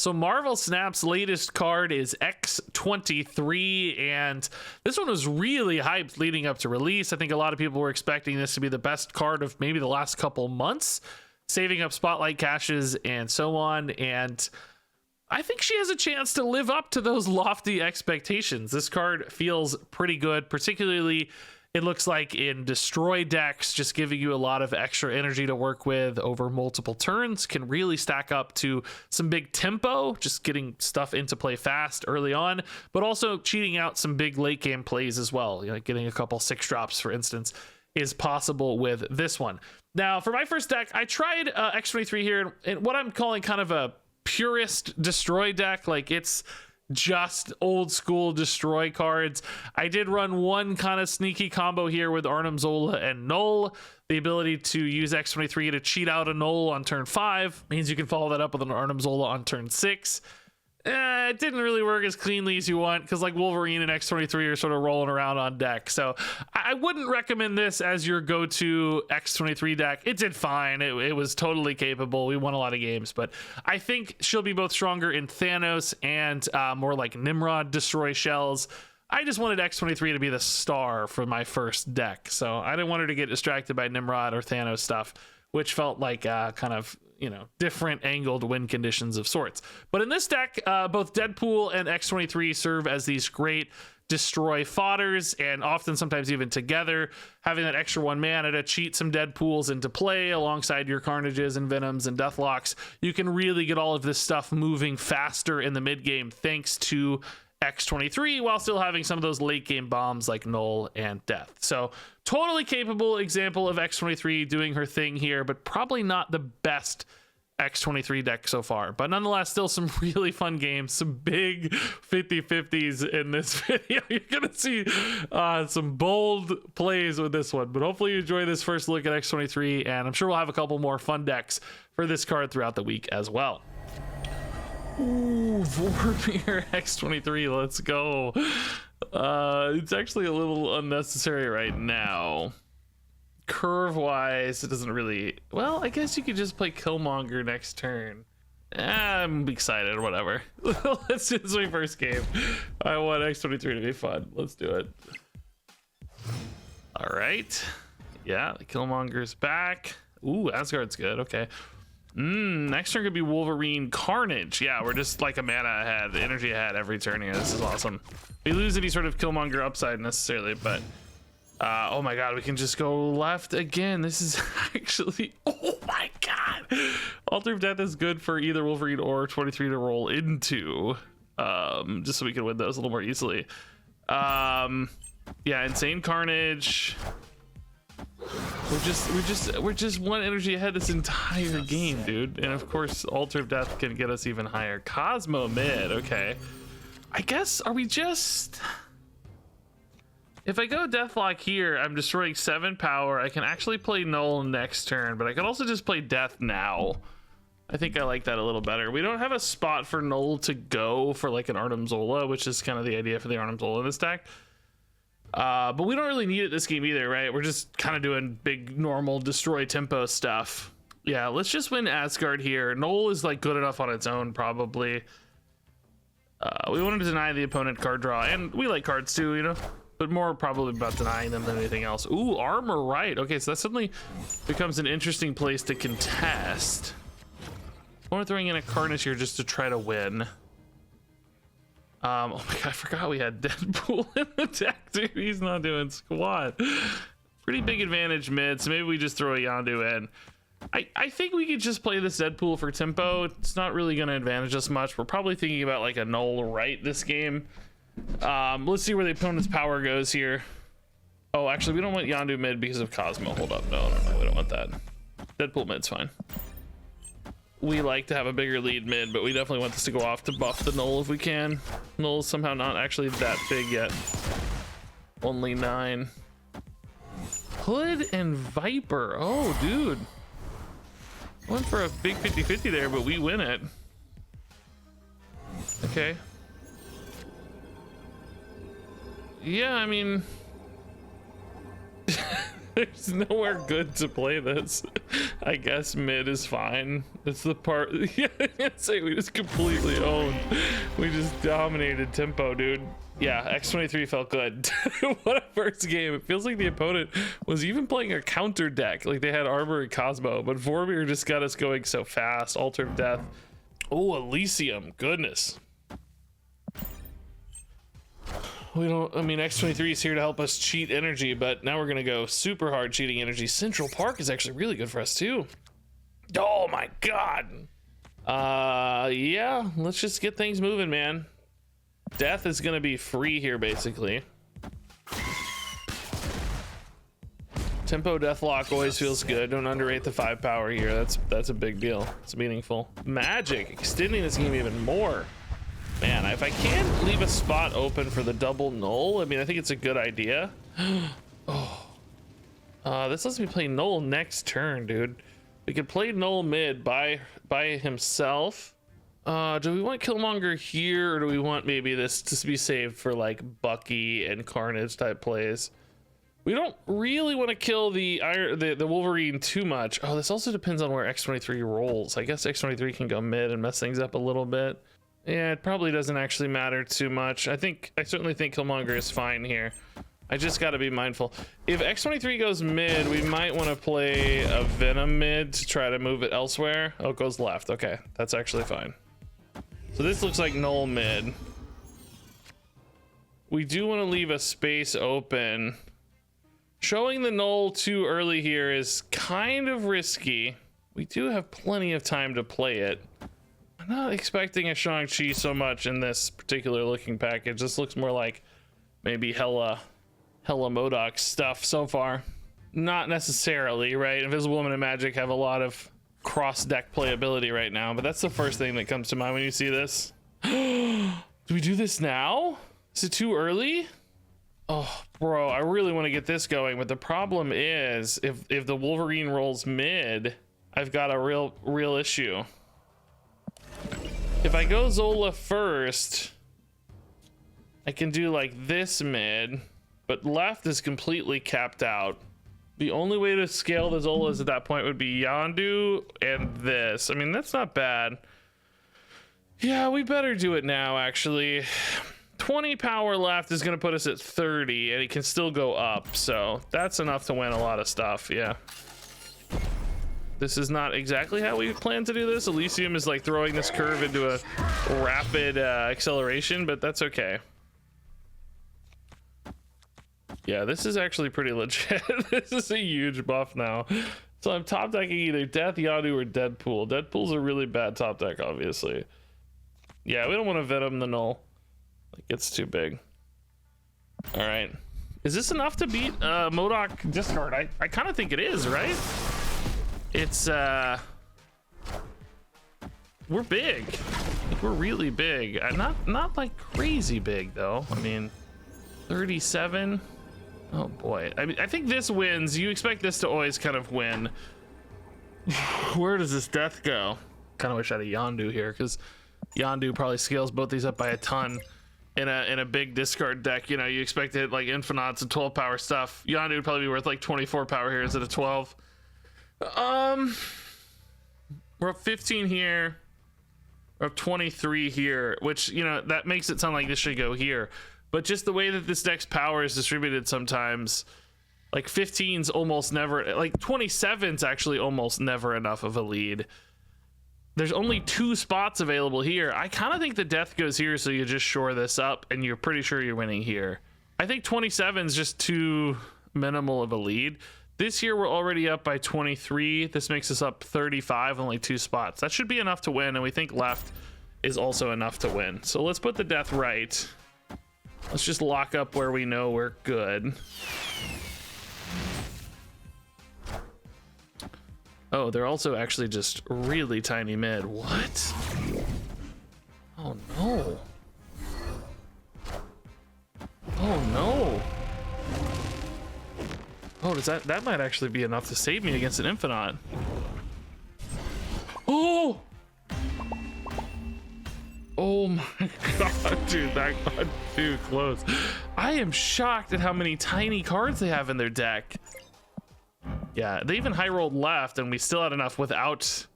So Marvel Snap's latest card is X-23, and this one was really hyped leading up to release. I think a lot of people were expecting this to be the best card of maybe the last couple months, saving up spotlight caches and so on, and I think she has a chance to live up to those lofty expectations. This card feels pretty good, particularly it looks like in destroy decks, just giving you a lot of extra energy to work with over multiple turns can really stack up to some big tempo, just getting stuff into play fast early on, but also cheating out some big late game plays as well. You know, getting a couple 6-drops, for instance, is possible with this one. Now, for my first deck, I tried X-23 here in what I'm calling kind of a purist destroy deck. Like, it's just old school destroy cards. I did run one kind of sneaky combo here with Arnim Zola and Null. The ability to use X-23 to cheat out a Null on turn 5 means you can follow that up with an Arnim Zola on turn 6. It didn't really work as cleanly as you want, because like Wolverine and X-23 are sort of rolling around on deck. So I wouldn't recommend this as your go-to X-23 deck. It did fine. It was totally capable. We won a lot of games, but I think she'll be both stronger in Thanos and more like Nimrod destroy shells. I just wanted X-23 to be the star for my first deck, so I didn't want her to get distracted by Nimrod or Thanos stuff, which felt like kind of, you know, different angled win conditions of sorts. But in this deck, both Deadpool and X-23 serve as these great destroy fodders, and often sometimes even together, having that extra 1 mana to cheat some Deadpools into play alongside your Carnages and Venoms and Deathlocks. You can really get all of this stuff moving faster in the mid game thanks to X-23, while still having some of those late game bombs like Null and Death. So totally capable example of X-23 doing her thing here, but probably not the best X-23 deck so far. But nonetheless, still some really fun games, some big 50-50s in this video. You're gonna see some bold plays with this one, but hopefully you enjoy this first look at X-23, and I'm sure we'll have a couple more fun decks for this card throughout the week as well. Ooh, Vormir X-23, let's go. It's actually a little unnecessary right now. Curve wise, it doesn't really, well, I guess you could just play Killmonger next turn. I'm excited, whatever. Let's do this my first game. I want X-23 to be fun. Let's do it. All right. Yeah, the Killmonger's back. Ooh, Asgard's good. Okay. Next turn could be Wolverine Carnage. Yeah, we're just like a mana ahead, energy ahead every turn here. This is awesome. We lose any sort of Killmonger upside necessarily, but oh my god, we can just go left again. This is actually, oh my god. Altar of Death is good for either Wolverine or 23 to roll into, just so we can win those a little more easily. Yeah, Insane Carnage. We're just 1 energy ahead this entire game, dude. And of course, Altar of Death can get us even higher. Cosmo mid, okay. I guess, are we just... If I go Deathlock here, I'm destroying 7 power. I can actually play Null next turn, but I could also just play Death now. I think I like that a little better. We don't have a spot for Null to go for like an Arnim Zola, which is kind of the idea for the Arnim Zola in this deck. But we don't really need it this game either, right? We're just kind of doing big normal destroy tempo stuff. Yeah, let's just win Asgard here. Null is like good enough on its own, probably. We wanted to deny the opponent card draw, and we like cards too, you know, but more probably about denying them than anything else. Ooh, Armor Right. Okay, so that suddenly becomes an interesting place to contest. We're throwing in a Carnage here just to try to win. Oh my god, I forgot we had Deadpool in the deck, dude. He's not doing squat. Pretty big advantage mid, so maybe we just throw a Yondu in. I think we could just play this Deadpool for tempo. It's not really going to advantage us much. We're probably thinking about like a Null Right this game. Let's see where the opponent's power goes here. Oh, actually, we don't want Yondu mid because of Cosmo. Hold up. No, we don't want that. Deadpool mid's fine. We like to have a bigger lead mid, but we definitely want this to go off to buff the Null if we can. Null's somehow not actually that big yet. Only 9. Hood and Viper. Oh, dude. Went for a big 50-50 there, but we win it. Okay. Yeah, I mean... There's nowhere good to play this. I guess mid is fine. That's the part. Yeah, say we just completely owned. We just dominated tempo, dude. Yeah, X-23 felt good. What a first game. It feels like the opponent was even playing a counter deck. Like they had Arbor and Cosmo, but Vormir just got us going so fast. Altar of Death. Oh, Elysium. Goodness. We don't, I mean, X-23 is here to help us cheat energy, but now we're going to go super hard cheating energy. Central Park is actually really good for us too. Oh my God. Yeah, let's just get things moving, man. Death is going to be free here, basically. Tempo Deathlock always feels good. Don't underrate the 5 power here. That's a big deal. It's meaningful. Magic, extending this game even more. Man, if I can't leave a spot open for the double null, I mean, I think it's a good idea. Oh, this lets me play null next turn, dude. We could play null mid by himself. Do we want Killmonger here, or do we want maybe this to be saved for like Bucky and Carnage type plays? We don't really want to kill the Wolverine too much. Oh, this also depends on where X-23 rolls. I guess X-23 can go mid and mess things up a little bit. Yeah, it probably doesn't actually matter too much. I certainly think Killmonger is fine here. I just got to be mindful. If X-23 goes mid, we might want to play a Venom mid to try to move it elsewhere. Oh, it goes left. Okay, that's actually fine. So this looks like null mid. We do want to leave a space open. Showing the null too early here is kind of risky. We do have plenty of time to play it. I'm not expecting a Shang-Chi so much in this particular looking package. This looks more like maybe hella MODOK stuff so far. Not necessarily, right? Invisible Woman and Magic have a lot of cross-deck playability right now, but that's the first thing that comes to mind when you see this. Do we do this now? Is it too early? Oh, bro, I really want to get this going, but the problem is if the Wolverine rolls mid, I've got a real issue. If I go Zola first, I can do like this mid, but left is completely capped out. The only way to scale the Zolas at that point would be Yondu and this. I mean, that's not bad. Yeah, we better do it now, actually. 20 power left is going to put us at 30, and it can still go up, so that's enough to win a lot of stuff. Yeah. This is not exactly how we plan to do this. Elysium is like throwing this curve into a rapid acceleration, but that's okay. Yeah, this is actually pretty legit. This is a huge buff now. So I'm top decking either Death, Yondu, or Deadpool. Deadpool's a really bad top deck, obviously. Yeah, we don't want to Venom the null. Like, it's too big. All right. Is this enough to beat MODOK discard? I kind of think it is, right? It's we're big. Like, we're really big. Not like crazy big though. I mean, 37. Oh boy. I mean, I think this wins. You expect this to always kind of win. Where does this death go? Kind of wish I had a Yondu here, because Yondu probably scales both these up by a ton. In a big discard deck, you know, you expect it like Infinauts and 12 power stuff. Yondu would probably be worth like 24 power here instead of 12. We're up 15 here. We're up 23 here, which, you know, that makes it sound like this should go here. But just the way that this deck's power is distributed sometimes, like 15's almost never, like 27's actually almost never enough of a lead. There's only 2 spots available here. I kind of think the death goes here, so you just shore this up and you're pretty sure you're winning here. I think 27 is just too minimal of a lead. This year we're already up by 23. This makes us up 35, only 2 spots. That should be enough to win, and we think left is also enough to win. So let's put the death right. Let's just lock up where we know we're good. Oh, they're also actually just really tiny mid. What? Oh no. Oh no. Oh, does that might actually be enough to save me against an Infinite. Oh! Oh my god, dude, that got too close. I am shocked at how many tiny cards they have in their deck. Yeah, they even high rolled left, and we still had enough without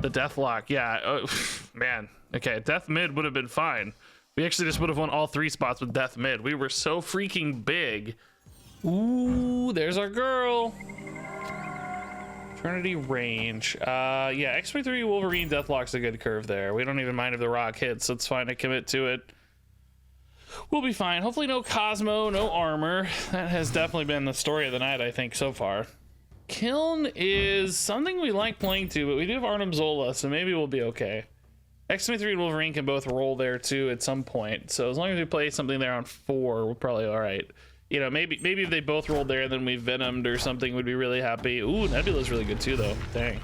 the deathlock. Yeah, man. Okay, death mid would have been fine. We actually just would have won all 3 spots with death mid. We were so freaking big. Ooh, there's our girl. Trinity range. Yeah, X-23 Wolverine deathlock's a good curve there. We don't even mind if the rock hits, so it's fine to commit to it. We'll be fine. Hopefully no Cosmo, no armor. That has definitely been the story of the night, I think, so far. Kiln is something we like playing to, but we do have Arnim Zola, so maybe we'll be okay. X-23 and Wolverine can both roll there too at some point, so as long as we play something there on 4, we're probably all right. You know, maybe if they both rolled there and then we Venomed or something, we'd be really happy. Ooh, Nebula's really good too, though. Dang.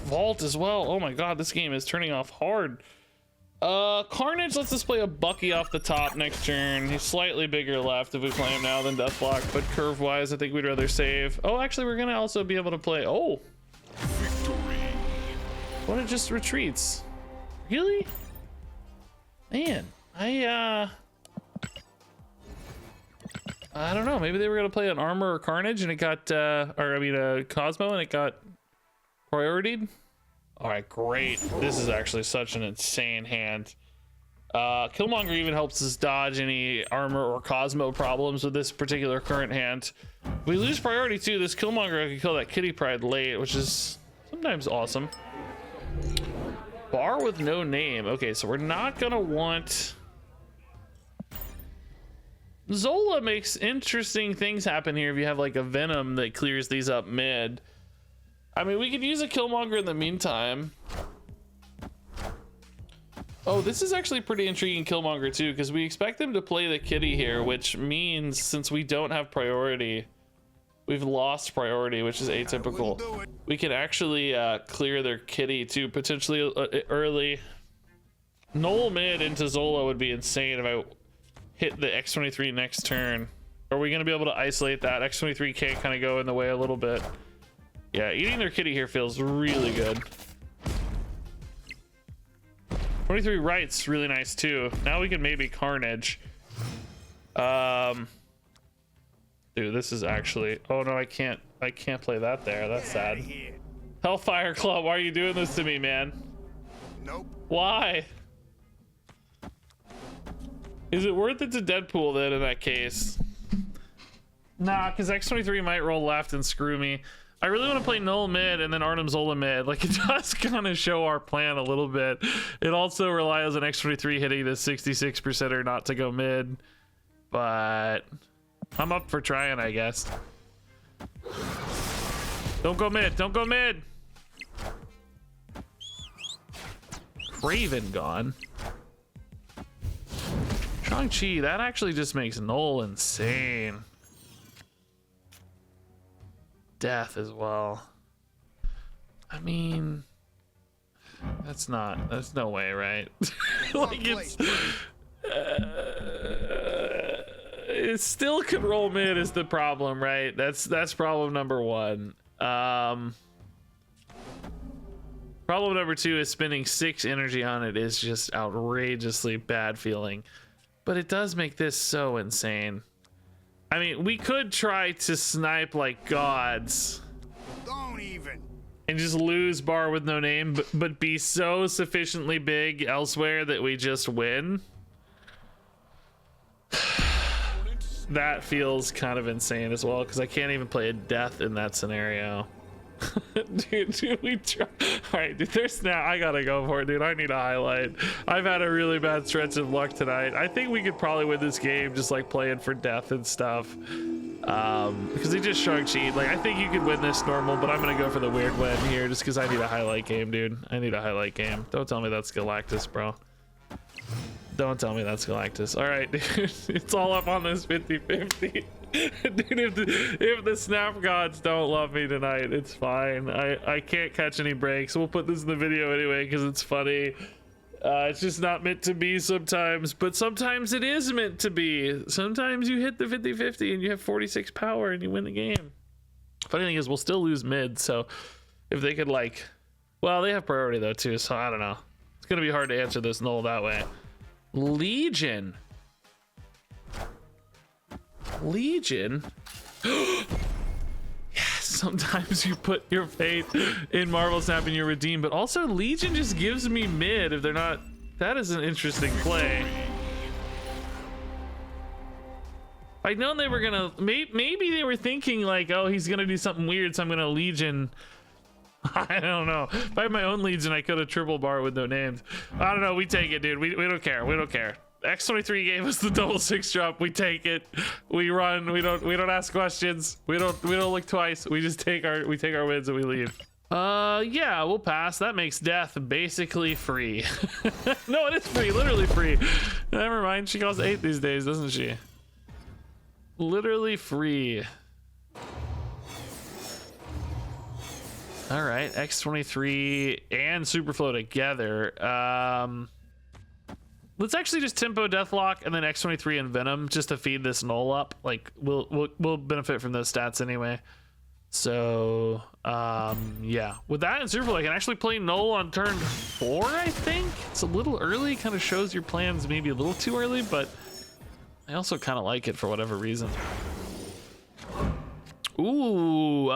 Vault as well. Oh my god, this game is turning off hard. Carnage lets us play a Bucky off the top next turn. He's slightly bigger left if we play him now than Deathlock, but curve wise I think we'd rather save. Oh, actually we're gonna also be able to play, oh, victory. What, it just retreats? Really? Man, I don't know, maybe they were gonna play an Armor or Carnage and it got Cosmo and it got priorityed. All right, great. This is actually such an insane hand. Killmonger even helps us dodge any armor or Cosmo problems with this particular current hand. If we lose priority too, this Killmonger can kill that Kitty Pryde late, which is sometimes awesome. Bar with no name. Okay, so we're not gonna want... Zola makes interesting things happen here if you have like a Venom that clears these up mid. I mean, we could use a Killmonger in the meantime. Oh, this is actually pretty intriguing Killmonger too, because we expect them to play the Kitty here, which means since we don't have priority, we've lost priority, which is atypical. We can actually clear their Kitty too, potentially early. Null mid into Zola would be insane if I hit the X-23 next turn. Are we going to be able to isolate that? X-23 can't kind of go in the way a little bit. Yeah, eating their Kitty here feels really good. 23 right's really nice too. Now we can maybe Carnage. Dude, this is actually... Oh no, I can't play that there. That's sad. Hellfire Club, why are you doing this to me, man? Nope. Why? Is it worth it to Deadpool then in that case? Nah, because X-23 might roll left and screw me. I really want to play Null mid and then Arnim Zola mid. Like, it does kind of show our plan a little bit. It also relies on X-23 hitting the 66%er not to go mid. But I'm up for trying, I guess. Don't go mid. Don't go mid. Raven gone. Shang-Chi, that actually just makes Null insane. Death as well. I mean, that's no way, right? Like it still could roll mid is the problem, right? That's problem number 1. Problem number 2 is spending 6 energy on it is just outrageously bad feeling, but it does make this so insane. I mean, we could try to snipe like gods. Don't even. And just lose bar with no name, but be so sufficiently big elsewhere that we just win. That feels kind of insane as well, because I can't even play a death in that scenario. dude, we try. All right, dude, there's now. I gotta go for it, dude. I need a highlight. I've had a really bad stretch of luck tonight. I think we could probably win this game just like playing for death and stuff. Because they just Shang-Chi. Like, I think you could win this normal, but I'm gonna go for the weird win here just because I need a highlight game, dude. I need a highlight game. Don't tell me that's Galactus, bro. Don't tell me that's Galactus. All right, dude. It's all up on this 50-50. Dude, if the snap gods don't love me tonight, it's fine. I can't catch any breaks. We'll put this in the video anyway because it's funny. It's just not meant to be sometimes, but sometimes it is meant to be. Sometimes you hit the 50-50 and you have 46 power and you win the game. Funny thing is, we'll still lose mid, so if they could, like, well, they have priority though too, so I don't know. It's gonna be hard to answer this Null that way. Legion. Legion. Sometimes you put your faith in Marvel Snap and you're redeemed, but also Legion just gives me mid if they're not. That is an interesting play. I'd known they were gonna, maybe they were thinking like, oh, he's gonna do something weird, so I'm gonna Legion. I don't know. If I had my own Legion, I could have triple bar with no names. I don't know. We take it, dude. We don't care. We don't care. X-23 gave us the double 6 drop. We take it. We run. We don't ask questions. We don't look twice. We just take our wins and we leave. Yeah, we'll pass. That makes death basically free. No, it is free. Literally free. Never mind. She costs 8 these days, doesn't she? Literally free. All right, X-23 and Superflow together. Let's actually just tempo Deathlock and then X-23 and Venom just to feed this null up. Like we'll benefit from those stats anyway. So yeah, with that and Superflow, I can actually play null on turn 4. I think it's a little early. Kind of shows your plans maybe a little too early, but I also kind of like it for whatever reason. Ooh,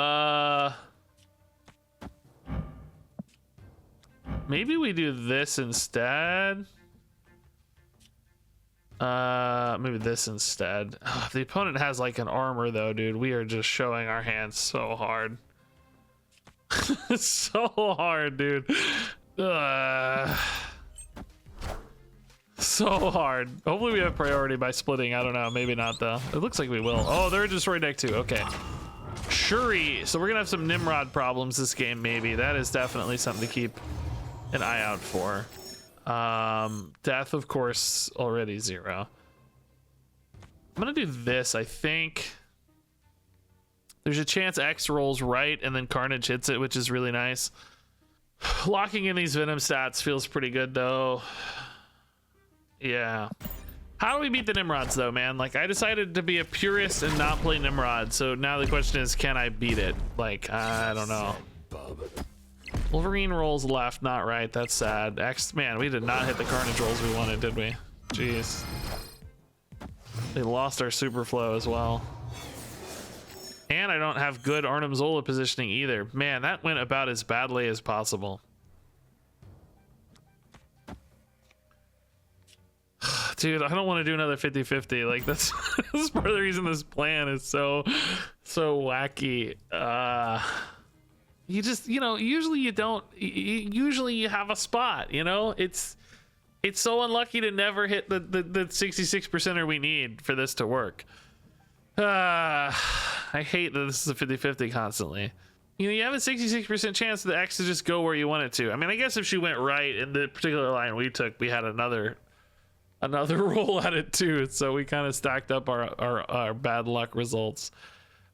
maybe we do this instead. Maybe this instead. If the opponent has like an armor though, dude, we are just showing our hands so hard. So hard, dude. So hard. Hopefully we have priority by splitting. I don't know. Maybe not though. It looks like we will. Oh, they're destroyed deck too. Okay. Shuri. So we're gonna have some Nimrod problems this game. Maybe that is definitely something to keep an eye out for. Death, of course, already 0. I'm gonna do this. I think there's a chance X rolls right and then Carnage hits it, which is really nice. Locking in these Venom stats feels pretty good though. Yeah. How do we beat the Nimrods though, man? Like, I decided to be a purist and not play Nimrod, so now the question is, can I beat it? Like, I don't know. Wolverine rolls left, not right. That's sad. Man, we did not hit the Carnage rolls we wanted, did we? Jeez. They lost our Superflow as well. And I don't have good Arnim Zola positioning either. Man, that went about as badly as possible. Dude, I don't want to do another 50-50. Like, that's part of the reason this plan is so wacky. You just, you know, usually you don't, usually you have a spot, you know. It's so unlucky to never hit the 66%er we need for this to work. I hate that this is a 50-50 constantly. You know, you have a 66% chance that X to just go where you want it to. I mean, I guess if she went right in the particular line we took, we had another roll at it too, so we kind of stacked up our bad luck results.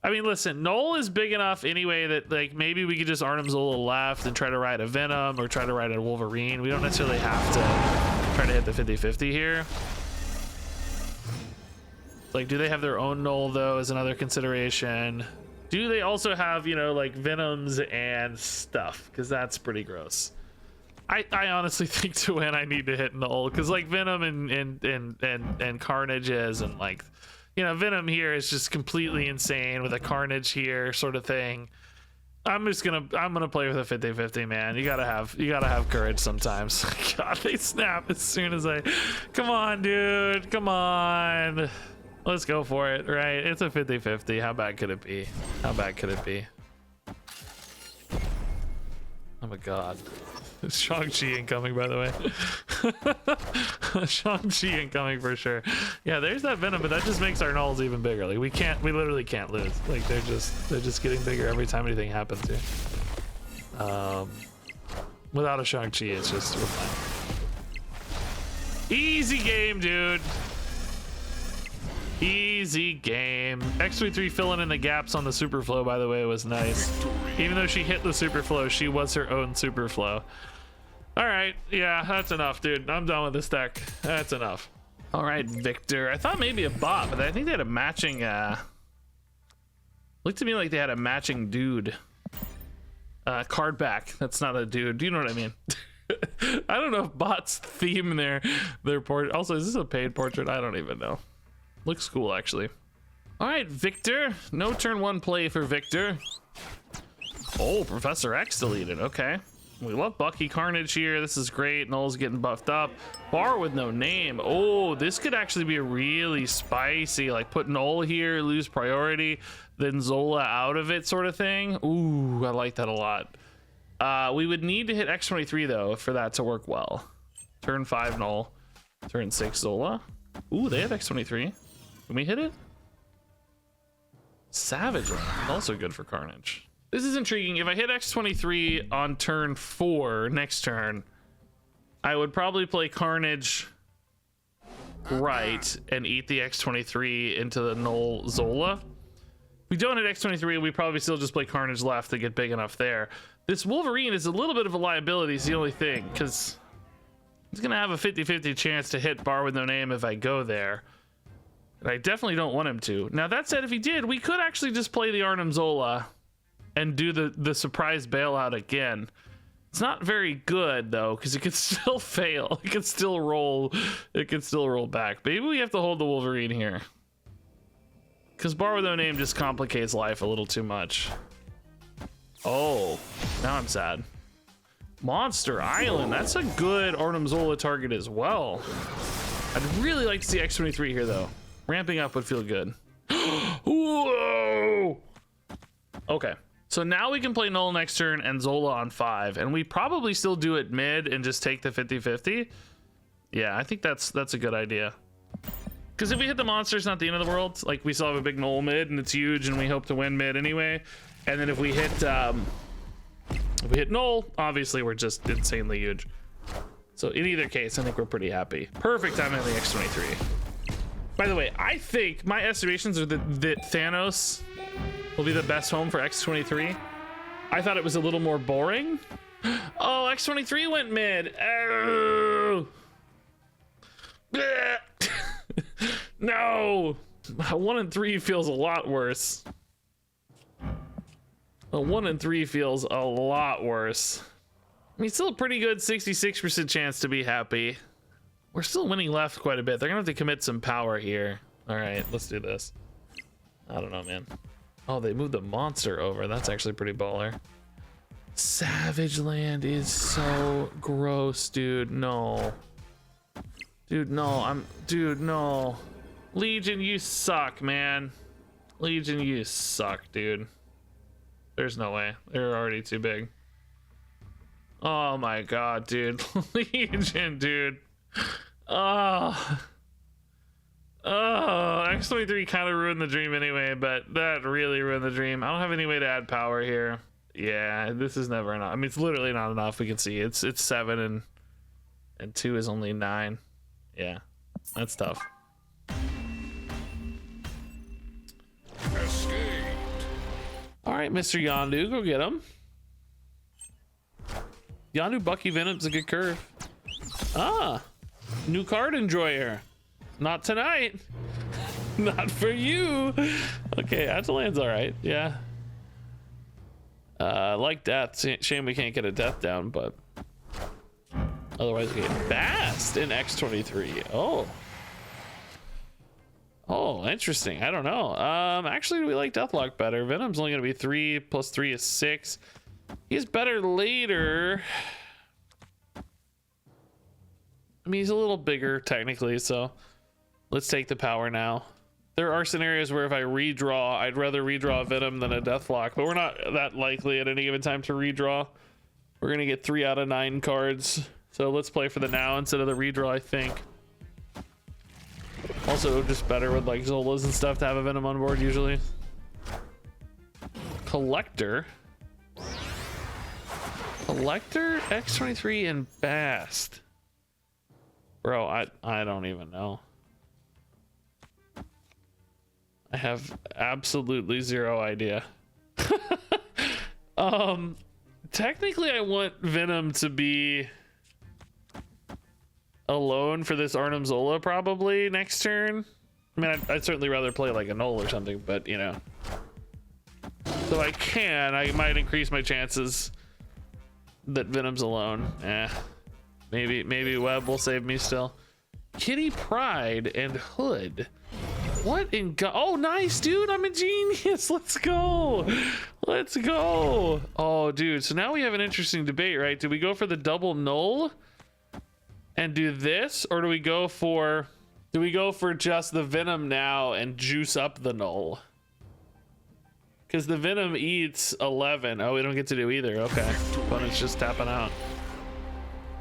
I mean, listen, Null is big enough anyway that like maybe we could just Arnim Zola left and try to ride a Venom or try to ride a Wolverine. We don't necessarily have to try to hit the 50-50 here. Like, do they have their own Null though is another consideration. Do they also have, you know, like Venoms and stuff? Because that's pretty gross. I honestly think to win I need to hit Null because like Venom and Carnage is, and like, you know, Venom here is just completely insane with a Carnage here sort of thing. I'm gonna play with a 50-50, man. You gotta have courage sometimes. God, they snap as soon as come on, dude, come on, let's go for it, right? It's a 50-50. How bad could it be? How bad could it be? Oh my god. Shang-Chi incoming, by the way. Shang-Chi incoming for sure. Yeah, there's that Venom, but that just makes our nulls even bigger. Like, we literally can't lose. Like, they're just getting bigger every time anything happens here. Without a Shang-Chi, it's just, we're fine. Easy game, dude. Easy game. X-23 filling in the gaps on the Superflow, by the way, was nice. Even though she hit the Superflow, she was her own Superflow. All right, yeah, that's enough, dude. I'm done with this deck. That's enough. All right, Victor. I thought maybe a bot, but I think they had a matching, looked to me like they had a matching dude. Card back. That's not a dude. Do you know what I mean? I don't know if bots theme their portrait. Also, is this a paid portrait? I don't even know. Looks cool, actually. All right, Victor. No turn one play for Victor. Oh, Professor X deleted. Okay. We love Bucky Carnage here. This is great. Null's getting buffed up. Bar with no name. Oh, this could actually be really spicy. Like put Null here, lose priority, then Zola out of it sort of thing. Ooh, I like that a lot. We would need to hit X-23 though for that to work well. Turn 5 Null. Turn 6 Zola. Ooh, they have X-23. Can we hit it? Savage. Also good for Carnage. This is intriguing. If I hit X-23 on turn 4 next turn, I would probably play Carnage right and eat the X-23 into the Null Zola. If we don't hit X-23, we probably still just play Carnage left to get big enough there. This Wolverine is a little bit of a liability, is the only thing, because he's going to have a 50-50 chance to hit Bar with no name if I go there. And I definitely don't want him to. Now, that said, if he did, we could actually just play the Arnim Zola and do the surprise bailout again. It's not very good though, because it could still fail. It could still roll. It could still roll back. Maybe we have to hold the Wolverine here, because Bar with no name just complicates life a little too much. Oh, now I'm sad. Monster Island. That's a good Arnim Zola target as well. I'd really like to see X-23 here though. Ramping up would feel good. Whoa. Okay. So now we can play Null next turn and Zola on 5, and we probably still do it mid and just take the 50-50. Yeah, I think that's a good idea. Because if we hit the monster, it's not the end of the world. Like, we still have a big Null mid, and it's huge, and we hope to win mid anyway. And then if we hit Null, obviously we're just insanely huge. So in either case, I think we're pretty happy. Perfect time on the X-23. By the way, I think my estimations are that Thanos will be the best home for X-23. I thought it was a little more boring. Oh, X-23 went mid. Oh. No. 1 and 3 feels a lot worse. 1 and 3 feels a lot worse. I mean, still a pretty good 66% chance to be happy. We're still winning left quite a bit. They're gonna have to commit some power here. All right, let's do this. I don't know, man. Oh, they moved the monster over. That's actually pretty baller. Savage Land is so gross, dude. No. Dude, no. Dude, no. Legion, you suck, man. Legion, you suck, dude. There's no way. They're already too big. Oh my god, dude. Legion, dude. Oh. Oh, X-23 kind of ruined the dream anyway, but that really ruined the dream. I don't have any way to add power here. Yeah, this is never enough. I mean, it's literally not enough. We can see it's 7 and 2 is only 9. Yeah, that's tough. Escaped. All right, Mr. Yondu, go get him. Yondu Bucky Venom's a good curve. Ah, new card enjoyer. Not tonight. Not for you. Okay, Atalan's all right. Yeah. Like death. Shame we can't get a death down, but otherwise we get fast in X-23. Oh. Oh, interesting. I don't know. Actually, we like Deathlock better. Venom's only gonna be 3 plus 3 is 6. He's better later. I mean, he's a little bigger technically, so let's take the power now. There are scenarios where if I redraw, I'd rather redraw a Venom than a Deathlock, but we're not that likely at any given time to redraw. We're gonna get 3 out of 9 cards, so let's play for the now instead of the redraw, I think. Also, just better with like Zolas and stuff to have a Venom on board usually. Collector, X-23 and Bast. Bro, I don't even know. I have absolutely zero idea. Technically I want Venom to be alone for this Arnim Zola probably next turn. I mean, I'd certainly rather play like a Null or something, but you know. So I might increase my chances that Venom's alone. Maybe Web will save me still. Kitty Pride and Hood. What in God? Oh, nice, dude. I'm a genius. Let's go. Let's go. Oh, dude. So now we have an interesting debate, right? Do we go for the double null and do this, or do we go for just the venom now and juice up the null? Because the venom eats 11. Oh, we don't get to do either. Okay. Opponent's just tapping out.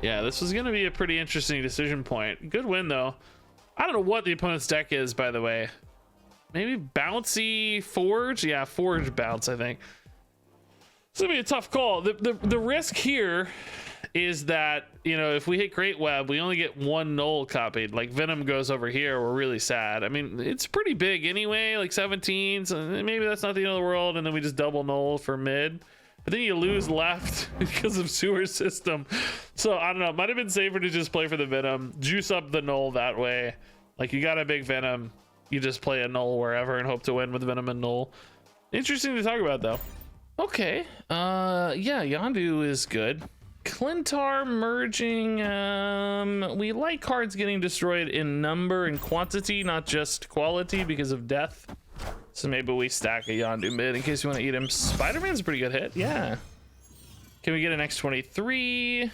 Yeah, this was going to be a pretty interesting decision point. Good win, though. I don't know what the opponent's deck is, by the way. Maybe bouncy Forge? Yeah, Forge bounce, I think. It's going to be a tough call. The risk here is that, you know, if we hit Great Web, we only get one null copied. Like Venom goes over here, we're really sad. I mean, it's pretty big anyway, like 17, so maybe that's not the end of the world, and then we just double null for mid. But then you lose left because of sewer system. So I don't know, it might have been safer to just play for the Venom, juice up the null that way. Like you got a big Venom, you just play a null wherever and hope to win with Venom and null. Interesting to talk about though. Okay, yeah, Yondu is good. Clintar merging, we like cards getting destroyed in number and quantity, not just quality because of death. So maybe we stack a Yondu mid in case you want to eat him. Spider-Man's a pretty good hit, yeah. Can we get an X-23?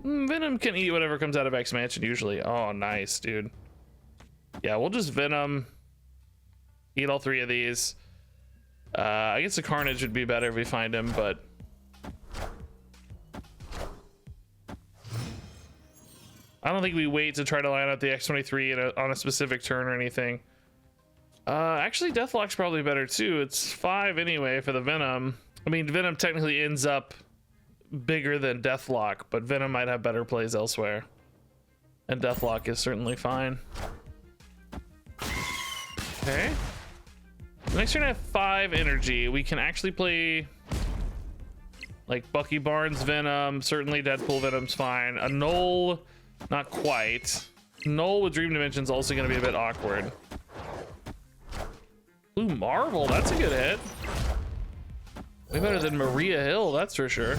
Venom can eat whatever comes out of X-Mansion usually. Oh, nice, dude. Yeah, we'll just Venom. Eat all three of these. I guess the Carnage would be better if we find him, but... I don't think we wait to try to line up the X-23 on a specific turn or anything. Actually, Deathlock's probably better too. It's 5 anyway for the Venom. I mean, Venom technically ends up bigger than Deathlock, but Venom might have better plays elsewhere. And Deathlock is certainly fine. Okay. Next turn I have 5 energy. We can actually play like Bucky Barnes Venom. Certainly Deadpool Venom's fine. A Null, not quite. Null with Dream Dimension's also going to be a bit awkward. Blue Marvel, that's a good hit. Way better than Maria Hill, that's for sure.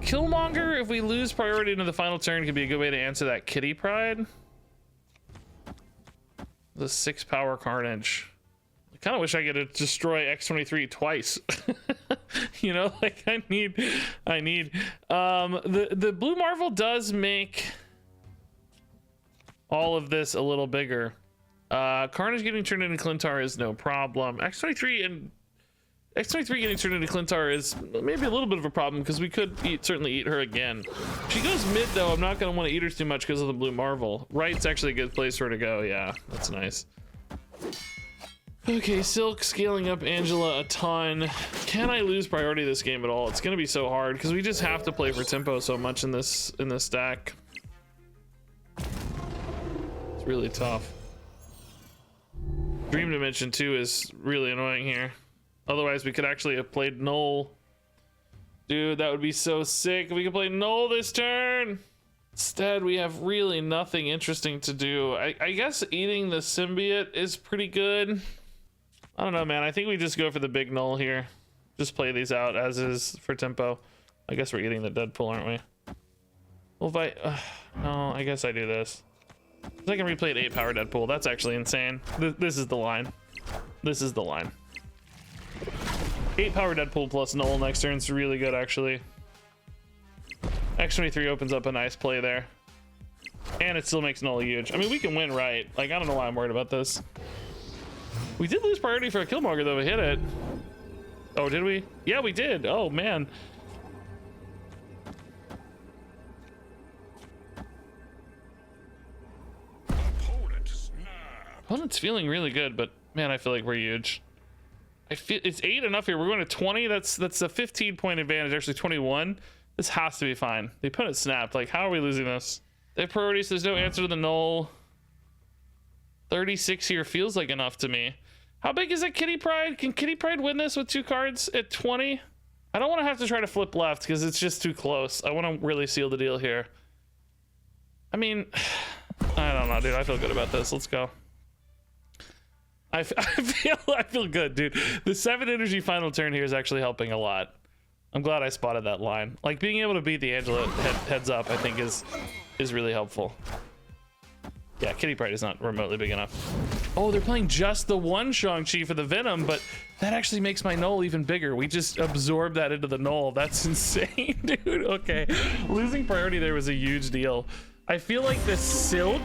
Killmonger, if we lose priority into the final turn, could be a good way to answer that Kitty Pride. The 6 power Carnage. I kind of wish I could destroy X-23 twice. You know, like I need. The Blue Marvel does make all of this a little bigger. Carnage getting turned into Clintar is no problem. X-23 getting turned into Clintar is maybe a little bit of a problem because we could certainly eat her again. If she goes mid though, I'm not going to want to eat her too much because of the Blue Marvel. Right's actually a good place for her to go. Yeah, that's nice. Okay, Silk scaling up Angela a ton. Can I lose priority this game at all? It's going to be so hard because we just have to play for tempo so much in this stack. It's really tough. Dream Dimension 2 is really annoying here. Otherwise, we could actually have played Null. Dude, that would be so sick if we could play Null this turn. Instead, we have really nothing interesting to do. I guess eating the symbiote is pretty good. I don't know, man. I think we just go for the big Null here. Just play these out as is for tempo. I guess we're eating the Deadpool, aren't we? Well, if I... no, I guess I do this. I can replay an 8 power Deadpool. That's actually insane. This is the line. This is the line. 8 power Deadpool plus Null next turn is really good, actually. X-23 opens up a nice play there. And it still makes Null huge. I mean, we can win, right? Like, I don't know why I'm worried about this. We did lose priority for a Killmonger, though. We hit it. Oh, did we? Yeah, we did. Oh, man. Opponent's feeling really good, but man, I feel like we're huge. I feel it's 8 enough here. We're going to 20. That's a 15-point advantage. Actually, 21. This has to be fine. The opponent snapped. Like, how are we losing this? They have priorities. There's no answer to the Null. 36 here feels like enough to me. How big is it, Kitty Pride? Can Kitty Pride win this with 2 cards at 20? I don't want to have to try to flip left because it's just too close. I want to really seal the deal here. I mean, I don't know, dude. I feel good about this. Let's go. I feel good, dude. The 7 energy final turn here is actually helping a lot. I'm glad I spotted that line. Like, being able to beat the Angela heads up, I think is really helpful. Yeah, Kitty Pryde is not remotely big enough. Oh, they're playing just the one Shang-Chi for the Venom, but that actually makes my null even bigger. We just absorbed that into the null. That's insane, dude. Okay, losing priority there was a huge deal. I feel like the Silk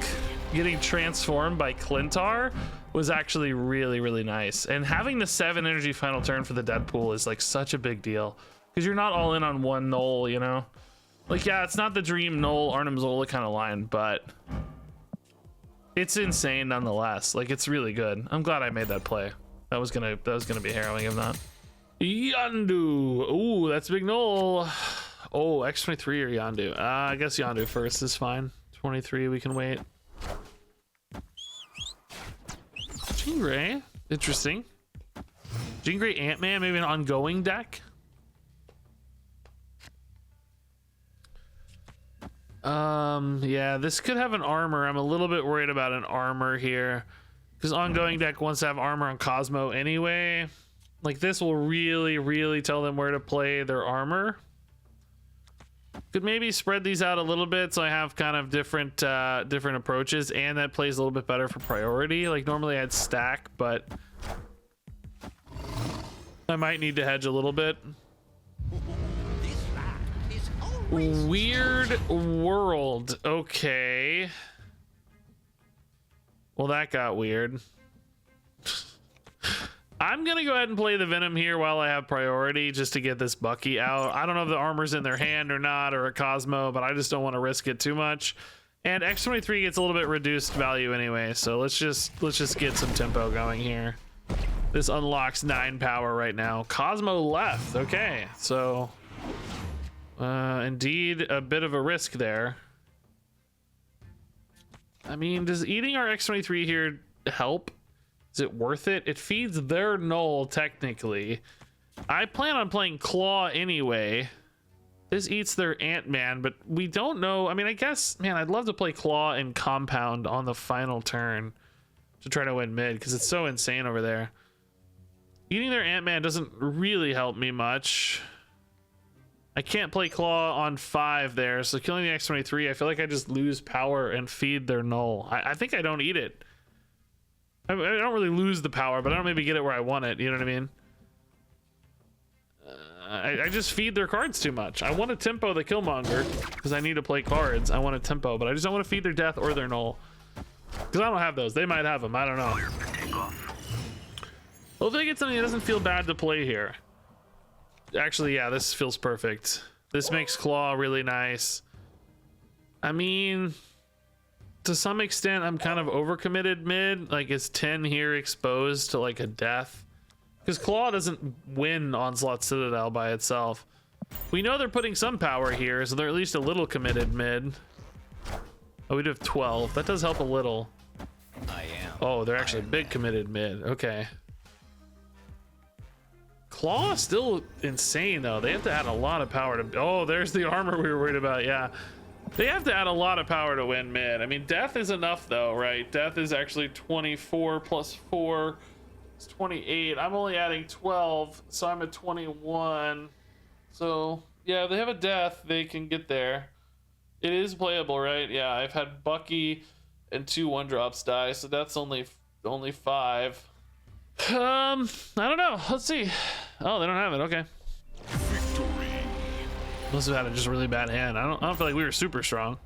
getting transformed by Clintar was actually really, really nice. And having the 7 energy final turn for the Deadpool is like such a big deal because you're not all in on one null, you know? Like, yeah, it's not the dream null Arnim Zola kind of line, but it's insane nonetheless. Like, it's really good. I'm glad I made that play. That was gonna be harrowing if not. Yondu. Ooh, that's a big null. Oh, X-23 or Yondu? I guess Yondu first is fine. 23, we can wait. Jean Grey, interesting. Jean Grey Ant-Man, maybe an ongoing deck. Yeah, this could have an armor. I'm a little bit worried about an armor here because ongoing deck wants to have armor on Cosmo anyway. Like, this will really tell them where to play their armor. Could maybe spread these out a little bit so I have kind of different approaches, and that plays a little bit better for priority. Like, normally I'd stack, but I might need to hedge a little bit. Weird world. Okay. Well, that got weird. I'm gonna go ahead and play the Venom here while I have priority just to get this Bucky out. I don't know if the armor's in their hand or not, or a Cosmo, but I just don't want to risk it too much. And X-23 gets a little bit reduced value anyway, so let's just get some tempo going here. This unlocks 9 power right now. Cosmo left. Okay, so indeed a bit of a risk there. I mean, does eating our X-23 here help? Is it worth it? It feeds their null technically. I plan on playing Claw anyway. This eats their Ant-Man, but we don't know. I mean, I guess, man, I'd love to play Claw and Compound on the final turn to try to win mid because it's so insane over there. Eating their Ant-Man doesn't really help me much. I can't play Claw on 5 there, so killing the X-23, I feel like I just lose power and feed their null. I think I don't eat it. I don't really lose the power, but I don't maybe get it where I want it, you know what I mean? I just feed their cards too much. I want to tempo the Killmonger because I need to play cards. I want to tempo, but I just don't want to feed their death or their null because I don't have those. They might have them. I don't know. Hopefully I get something that doesn't feel bad to play here. Actually, yeah, this feels perfect. This makes Claw really nice. I mean, to some extent, I'm kind of overcommitted mid. Like, is 10 here exposed to like a death? Because Claw doesn't win Onslaught Citadel by itself. We know they're putting some power here, so they're at least a little committed mid. Oh, we do have 12. That does help a little. Oh, they're actually big committed mid. Okay. Claw is still insane though. They have to add a lot of power to. Oh, there's the armor we were worried about. Yeah, they have to add a lot of power to win mid. I mean, death is enough though, right? Death is actually 24 plus 4 is 28. I'm only adding 12, so I'm at 21. So yeah, if they have a death, they can get there. It is playable, right? Yeah, I've had Bucky and 2 1-drops die, so that's only 5. I don't know. Let's see. Oh, they don't have it. Okay. Victory. Must have had a just really bad hand. I don't feel like we were super strong.